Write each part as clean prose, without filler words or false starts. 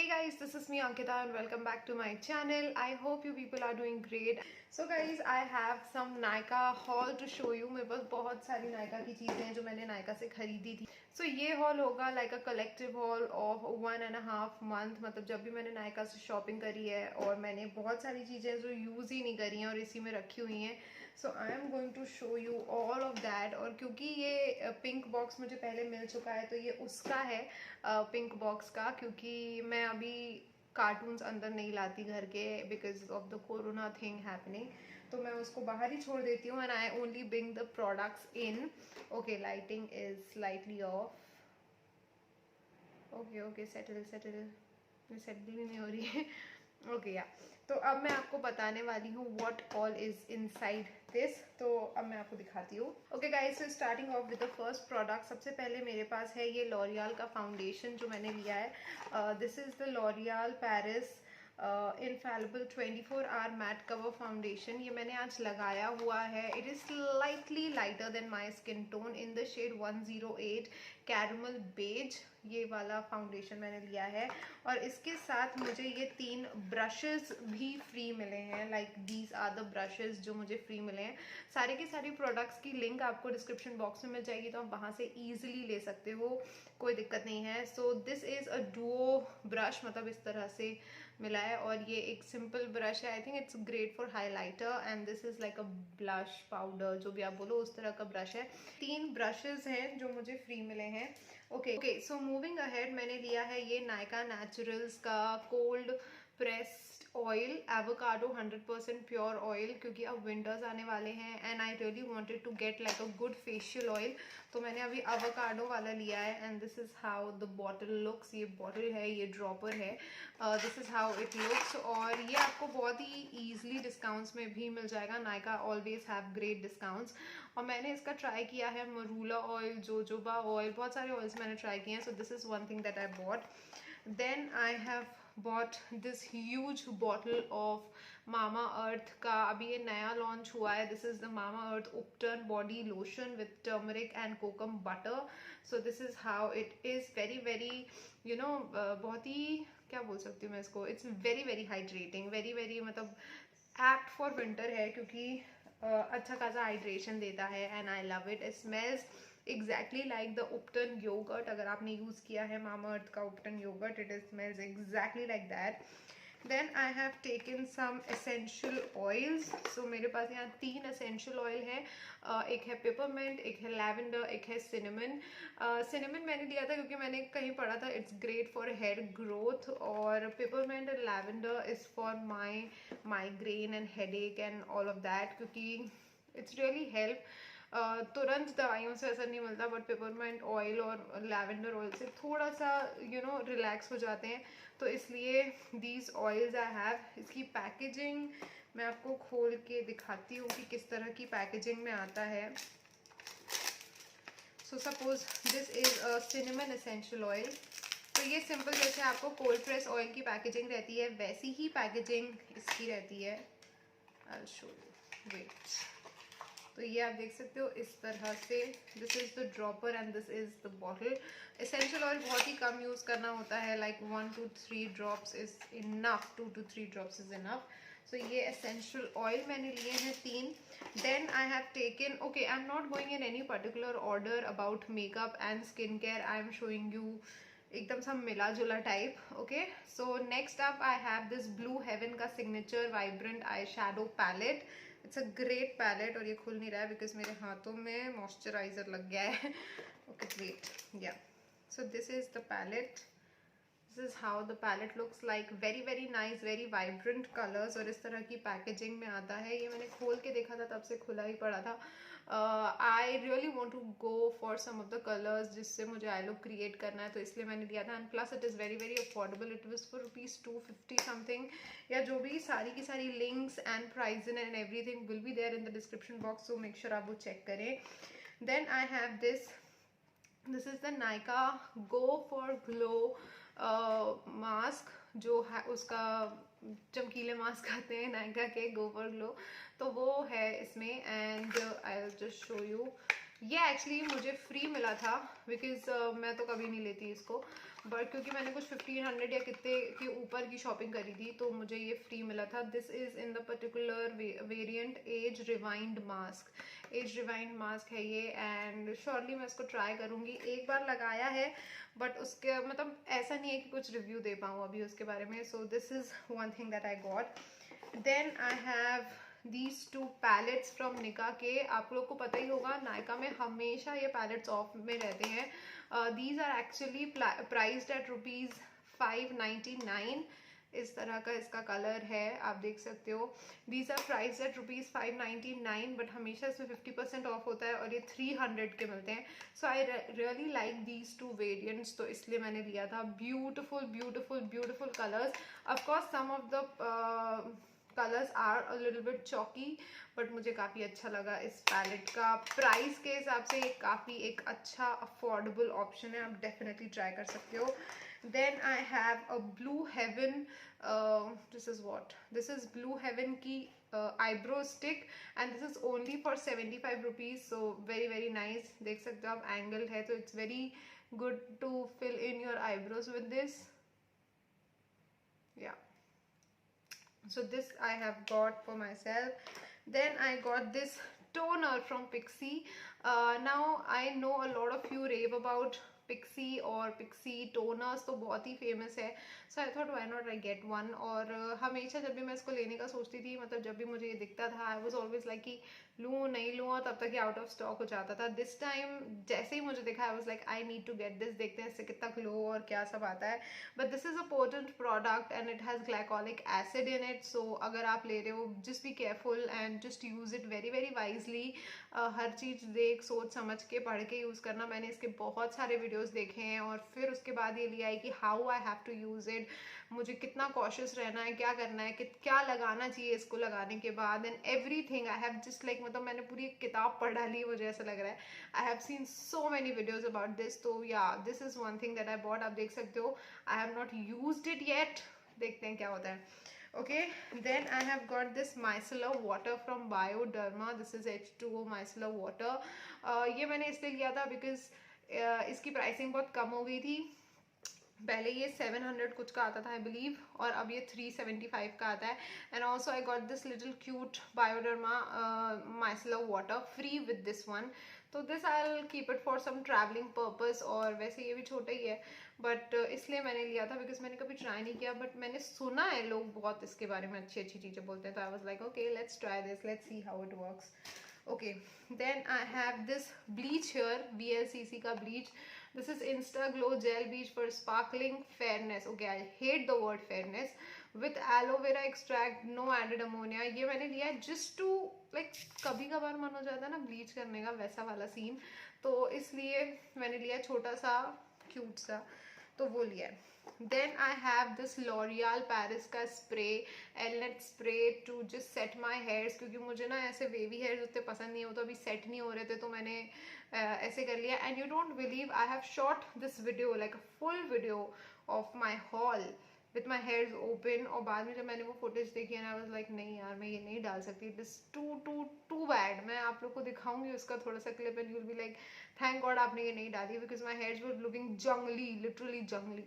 Hey guys, this is me Ankita and welcome back to my channel. I hope you people are doing great. So guys, I have some Nykaa haul to show you. मेरे पास बहुत सारी Nykaa की चीज़ें हैं जो मैंने Nykaa से खरीदी थी. So ये haul होगा like a collective haul of 1.5 month. मतलब जब भी मैंने Nykaa से shopping करी है और मैंने बहुत सारी चीज़ें जो यूज़ ही नहीं करी हैं और इसी में रखी हुई हैं. So I am going to show you all of that. और क्योंकि ये पिंक बॉक्स मुझे पहले मिल चुका है तो ये उसका है पिंक बॉक्स का, क्योंकि मैं अभी कार्टून्स अंदर नहीं लाती घर के because of the corona thing happening. तो मैं उसको बाहर ही छोड़ देती हूँ and I only bring the products in. Okay, lighting is slightly of. Okay okay, settle भी नहीं हो रही है. ओके या, तो अब मैं आपको बताने वाली हूँ what all is inside this. तो अब मैं आपको दिखाती हूँ. Okay guys, so starting of with the first product. सबसे पहले मेरे पास है ये लॉरियल का फाउंडेशन जो मैंने लिया है. This is the L'Oreal Paris Infallible 24 hour matte cover foundation. ये मैंने आज लगाया हुआ है. It is slightly lighter than my skin tone in the shade 108 caramel beige. ये वाला फाउंडेशन मैंने लिया है और इसके साथ मुझे ये 3 ब्रशेस भी फ्री मिले हैं. Like these are the brushes जो मुझे फ्री मिले हैं. सारे के सारे प्रोडक्ट्स की लिंक आपको डिस्क्रिप्शन बॉक्स में मिल जाएगी, तो आप वहाँ से ईजिली ले सकते हो, कोई दिक्कत नहीं है. सो this is a duo brush, मतलब इस तरह से मिला है. और ये एक सिंपल ब्रश है. I think it's great for highlighter and this is like a blush powder, जो भी आप बोलो उस तरह का ब्रश है. 3 ब्रशेस हैं जो मुझे फ्री मिले हैं. ओके, सो मूविंग अहेड, मैंने लिया है ये नायका नेचुरल्स का cold pressed oil avocado 100% pure oil, क्योंकि अब विंटर्स आने वाले हैं and I really wanted to get like a good facial oil. तो मैंने अभी एवोकाडो वाला लिया है and this is how the bottle looks. ये बॉटल है, ये ड्रॉपर है. This is how it looks. और ये आपको बहुत ही ईजिली डिस्काउंट्स में भी मिल जाएगा. Nykaa always have great discounts. और मैंने इसका ट्राई किया है मरूला ऑयल, जोजोबा ऑयल, बहुत सारे ऑयल्स मैंने ट्राई किए हैं. So this is one thing that I bought. Then I have bought this huge bottle of Mama Earth का. अभी ये नया लॉन्च हुआ है. This is the Mama Earth ubtan body lotion with turmeric and kokum butter. So this is how it is. Very very you know, बहुत ही, क्या बोल सकती हूँ मैं इसको, it's very very hydrating, very very, मतलब एप्ट फॉर विंटर है क्योंकि अच्छा खासा हाइड्रेशन देता है and I love it. It smells exactly like the ubtan yoghurt. अगर आपने यूज़ किया है मामा अर्थ का ubtan yoghurt, it smells exactly like that. Then I have taken some essential oils. So मेरे पास यहाँ 3 एसेंशियल ऑयल हैं. एक है पेपरमेंट, एक है लैवेंडर, एक है सिनेमन. सिनेमन मैंने लिया था क्योंकि मैंने कहीं पढ़ा था it's great for hair growth. और peppermint and lavender is for my migraine and headache and all of that, क्योंकि इट्स रियली हेल्प. तुरंत दवाइयों से असर नहीं मिलता, बट पेपरमेंट ऑयल और लैवेंडर ऑयल से थोड़ा सा रिलैक्स हो जाते हैं. तो इसलिए दीज ऑयल्स आई हैव. इसकी पैकेजिंग मैं आपको खोल के दिखाती हूँ कि किस तरह की पैकेजिंग में आता है. So suppose this is a cinnamon essential oil. तो ये सिंपल जैसे आपको कोल्ड प्रेस ऑयल की पैकेजिंग रहती है वैसी ही पैकेजिंग इसकी रहती है. I will show you, wait. तो ये आप देख सकते हो इस तरह से. This is the dropper and this is the bottle. Essential oil बहुत ही कम यूज करना होता है, like 1 to 3 drops is enough. 2 to 3 drops is enough. So ये एसेंशियल ऑयल मैंने लिए हैं 3. Then I have taken, okay, I am not going in any particular order about makeup and skin care. I am showing you एकदम सब मिला जुला type. Okay, so next up I have this Blue Heaven का signature vibrant eye shadow palette. It's a great palette. और ये खुल नहीं रहा है बिकॉज मेरे हाथों में मॉइस्चराइजर लग गया है. Okay wait, yeah. So this is the palette. This is how the palette looks like. Very very nice, very vibrant colours और इस तरह की पैकेजिंग में आता है. ये मैंने खोल के देखा था, तब से खुला ही पड़ा था. I really want to go for some of the colours जिससे मुझे आई लुक क्रिएट करना है, तो इसलिए मैंने लिया था. And plus it is very very affordable. It was for ₹250 something, या जो भी. सारी की सारी links and price and everything will be there in the description box, so make sure आप वो चेक करें. Then I have this. This is the Nykaa go for glow mask, जो है उसका चमकीले मास्क आते हैं नायका के, गो फॉर ग्लो. तो वो है इसमें. And I will just show you. ये एक्चुअली मुझे फ्री मिला था, बिकॉज मैं तो कभी नहीं लेती इसको, बट क्योंकि मैंने कुछ 1500 या कितने के ऊपर की शॉपिंग करी थी तो मुझे ये फ्री मिला था. This is in the particular variant as rewind mask. As rewind mask है ये, एंड श्योरली मैं इसको ट्राई करूँगी. एक बार लगाया है बट उसके मतलब ऐसा नहीं है कि कुछ रिव्यू दे पाऊँ अभी उसके बारे में. So this is one thing that I got. Then I have these two palettes from Nika के. आप लोग को पता ही होगा नायका में हमेशा ये पैलेट्स ऑफ में रहते हैं. these are actually priced at ₹599. इस तरह का इसका कलर है, आप देख सकते हो. these are priced at ₹599 but हमेशा इसमें 50% ऑफ होता है और ये 300 के मिलते हैं. So I really like these two variants, तो इसलिए मैंने लिया था. Beautiful beautiful beautiful colours. Of course some of the colours are a little bit chalky, but मुझे काफ़ी अच्छा लगा इस पैलेट का. प्राइस के हिसाब से ये काफ़ी एक अच्छा अफोर्डेबल ऑप्शन है, आप डेफिनेटली ट्राई कर सकते हो. Then I have a Blue Heaven. This is what, this is Blue Heaven की eyebrow stick and this is only for 75 rupees. so very very nice. देख सकते हो आप, एंगल है तो it's very good to fill in your eyebrows with this. yeah, so this I have got for myself. Then I got this toner from Pixi. Now I know a lot of you rave about Pixi और Pixi toners तो बहुत ही famous है. So I thought why not I get one. और हमेशा जब भी मैं इसको लेने का सोचती थी, मतलब जब भी मुझे ये दिखता था, आई वॉज ऑलवेज लाइक कि लूँ नहीं लूँ, और तब तक ये आउट ऑफ स्टॉक हो जाता था. दिस टाइम जैसे ही मुझे दिखा, I was like I need to get this. देखते हैं इससे कितना ग्लो और क्या सब आता है. But this is a potent product and it has glycolic acid in it. So अगर आप ले रहे हो, just be careful and just use it very very wisely. हर चीज़ देख सोच समझ के पढ़ के यूज़ करना. मैंने इसके बहुत सारे वीडियोज़ देखे हैं और फिर उसके बाद ये लिया है कि how I have to use it, मुझे कितना कॉशियस रहना है, क्या करना है, क्या लगाना चाहिए इसको लगाने के बाद, and everything. I have just like, मतलब मैंने पूरी एक किताब पढ़ डाली, मुझे ऐसा लग रहा है. I have seen so many videos about this. तो या this is one thing that I bot. आप देख सकते हो I have not used it yet. देखते हैं क्या होता है. Okay, then I have got this micellar water from Bioderma. This is H2O micellar water. ये मैंने इसलिए लिया था बिकॉज इसकी प्राइसिंग बहुत कम हो गई थी. पहले ये 700 कुछ का आता था आई बिलीव, और अब ये 375 का आता है. And also I got this little cute Bioderma micellar water free with this one. तो this I will keep it for some travelling purpose. और वैसे ये भी छोटा ही है, बट इसलिए मैंने लिया था बिकॉज मैंने कभी ट्राई नहीं किया, बट मैंने सुना है लोग बहुत इसके बारे में अच्छी अच्छी चीज़ें बोलते हैं. तो I was like okay, let's try this, let's see how it works. Okay, then I have this bleach here, VLCC का bleach. This is Insta Glow Gel Bleach for sparkling fairness. Okay, I hate the word fairness. With aloe vera extract, no added ammonia. ये मैंने लिया है just to like कभी कभार मन हो जाता है ना ब्लीच करने का, वैसा वाला सीन. तो इसलिए मैंने लिया छोटा सा क्यूट सा, तो वो लिया है. Then I have this L'Oreal Paris का spray, Elnett spray to just set my hairs. क्योंकि मुझे ना ऐसे वेवी हेयर्स उतने पसंद नहीं हो, तो अभी सेट नहीं हो रहे थे, तो मैंने ऐसे कर लिया. And you don't believe, I have shot this video like a full video of my hall with my hairs open. और बाद में जब मैंने वो फुटेज देखी है ना, आई वाज लाइक नहीं यार, मैं ये नहीं डाल सकती. It is too bad. मैं आप लोग को दिखाऊंगी उसका थोड़ा सा clip and you will be like thank god आपने ये नहीं डाली, because my hairs were looking जंगली, लिटरली जंगली.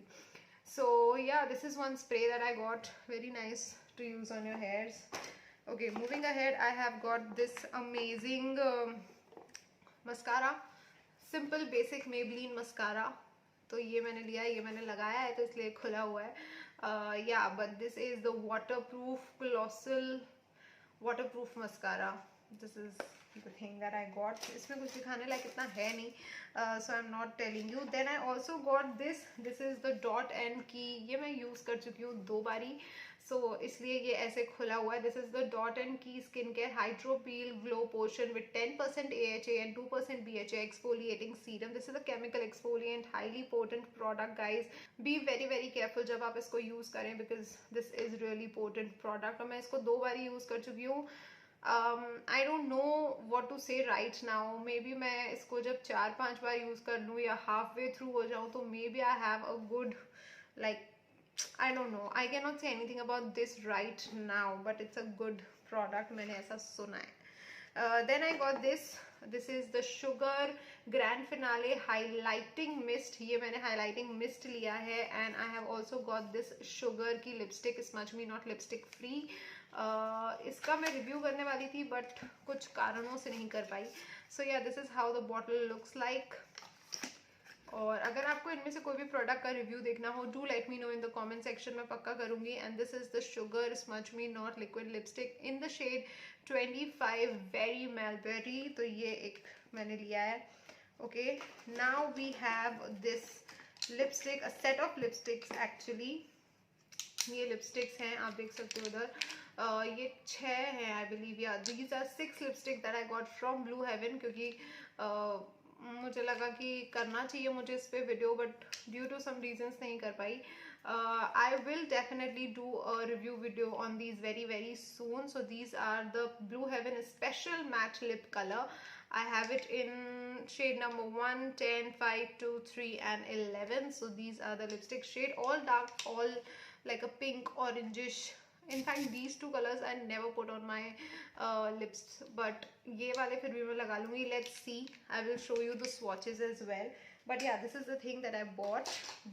So yeah, this is one spray that I got, very nice to use on your hairs. Okay, moving ahead, I have got this amazing mascara, simple basic Maybelline mascara. तो ये मैंने लिया है, ये मैंने लगाया है, तो इसलिए खुला हुआ है. Yeah, but this is the waterproof colossal waterproof mascara. This is the thing that I got. इसमें कुछ दिखाने लायक इतना है नहीं, so I'm not telling you. Then I also got this. This is the Dot and Key. ये मैं use कर चुकी हूँ 2 बारी, so इसलिए ये ऐसे खुला हुआ है. This is the Dot and Key Skin Care Hydro Peel Glow Potion with 10% AHA and 2% BHA exfoliating serum. This is a chemical exfoliant, highly potent product, guys. Be very very careful जब आप इसको use करें, because this is really potent product. और मैं इसको 2 बारी use कर चुकी हूँ. I don't know what to say right now. Maybe मैं इसको जब 4-5 बार यूज़ कर लूँ या हाफ वे थ्रू हो जाऊँ, तो maybe I have a good like, I don't know. I cannot say anything about this right now, but it's a good product. मैंने ऐसा सुना है. Then I got this this is the Sugar grand finale highlighting mist. ये मैंने highlighting mist लिया है. And I have also got this Sugar की lipstick, smudge me not lipstick free. इसका मैं रिव्यू करने वाली थी बट कुछ कारणों से नहीं कर पाई. सो या this is how the bottle looks like. और अगर आपको इनमें से कोई भी प्रोडक्ट का रिव्यू देखना हो, do let me know in the comment section में, पक्का करूंगी. And this is the Sugar Smudge me Not liquid lipstick in the shade 25 very mulberry. तो ये एक मैंने लिया है. Okay, now we have this lipstick, a set of lipsticks actually. ये लिपस्टिक्स हैं, आप देख सकते हो उधर. ये 6 हैं I believe. Yeah these are 6 lipstick that I got from blue Heaven. क्योंकि मुझे लगा कि करना चाहिए मुझे इस पे video, but due to some reasons नहीं कर पाई. I will definitely do a review video on these very soon. So these are the Blue Heaven special matte lip color. I have it in shade number 1, 10, 5, 2, 3 and 11. So these are the lipstick shade, all dark, all like a pink orangish. In fact these two colors I never put on my lips, but ये वाले फिर भी मैं लगा लूँगी. Let's see, I will show you the swatches as well. But yeah, this is the thing that I bought.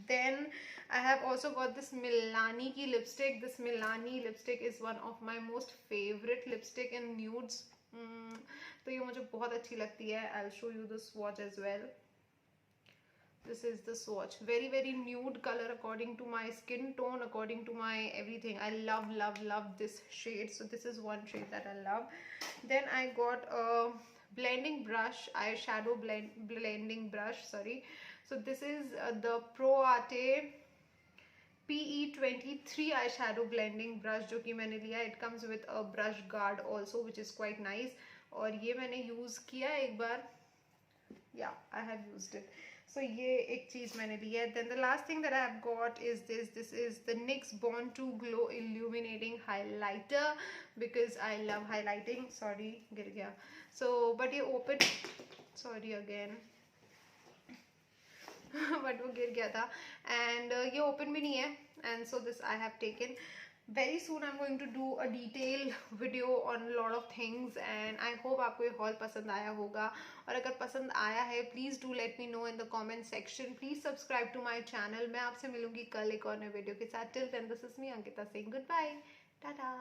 Then I have also got this Milani की lipstick. This Milani lipstick is one of my most favorite lipstick in nudes. तो ये मुझे बहुत अच्छी लगती है. I'll show you the swatch as well. This is the swatch. Very nude color according to my skin tone, according to my everything. I love this shade. So this is one shade that I love. Then I got a blending brush, eyeshadow blending brush, sorry. So this is the Pro Arte PE23 eyeshadow blending brush जो कि मैंने लिया. It comes with a brush guard also, which is quite nice. और ये मैंने use किया एक बार. Yeah, I have used it. So ये एक चीज मैंने ली है. Then the last thing that I have got is this. This is the NYX Born to Glow Illuminating Highlighter because I love highlighting. Sorry, गिर गया. So but ये open. Sorry again. but वो गिर गया था. And ये open भी नहीं है. And so this I have taken. Very soon I'm going to do a detailed video on a lot of things and I hope आपको ये haul पसंद आया होगा. और अगर पसंद आया है please do let me know in the comment section. Please subscribe to my channel. मैं आपसे मिलूंगी कल एक और नए वीडियो के साथ. Till then this is me Ankita saying goodbye. Tada.